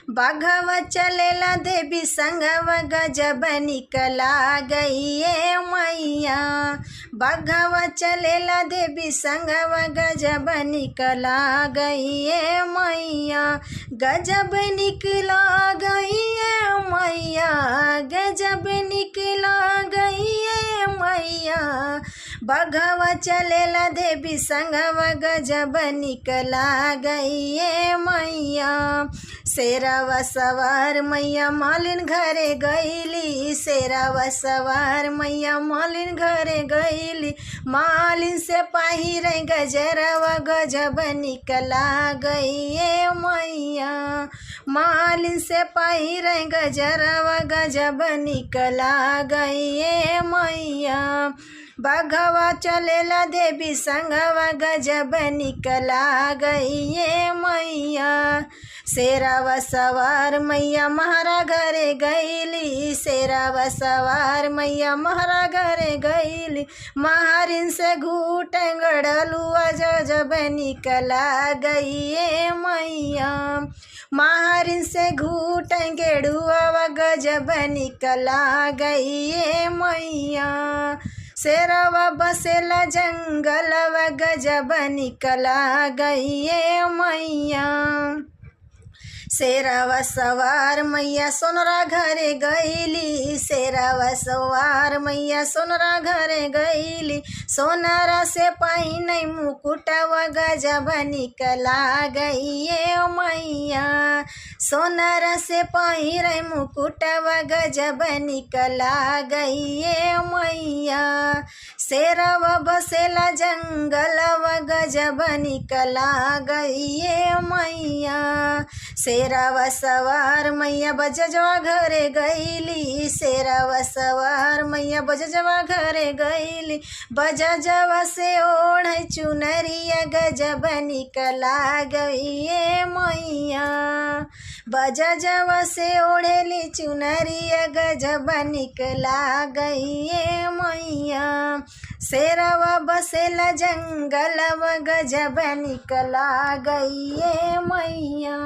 बाघवा चलेला देवी संगवा गजब निकला गई ये मैया। बाघवा चलेला देवी संगवा गजब निकला गई ये मैया। गजब निकला गई ये मैया, गजब निकला गई ये मैया। बाघवा चलेला देवी संगवा गजब निकला गई ये मैया। शेरावा सवार मैया मालिन घरे गईली, शेरावा सवार मैया मालिन घरे गईली। मालिन से पहिर गजरवा गजब निकला गई ये मैया। मालिन से पहिर गजरवा गजब निकला गई ये मैया। बाघवा चलेला देवी संगवा गजब निकला गई ये मैया। शेरावा सवार मैया महारा घरे गईली, शेरावा सवार मैया महारा घरे गईली। महारिन से घूट गड़लुआ गजब निकला गई ये मैया। महारिन से घूट गेड़ुआ गजब निकला गई ये मैया। शेरवा बसेला जंगलवा गजब निकला गई ये मैया। शेरावा सवार मैया सोनरा घरे गईली, शेरावा सवार मैया सोनरा घरे गईली। सोनारा से पहिन मुकुटवा गजब निकला गई ये मैया। सोनारा से पहिर मुकुटवा गजब निकला गई ये मैया। शेरवा बसेला जंगलवा गजब निकला गई ये मैया। शेरावा सवार मैया बजजवा घरे गईली, शेरावा सवार मैया बजजवा घरे गईली। बजजवा से ओढ़ चुनरिया गजब निकला गई ये मैया। बजजवा से ओढ़ेली चुनरिया गजब निकला गई ये मैया। शेरवा बसेला जंगलवा गजब निकला गई ये मैया।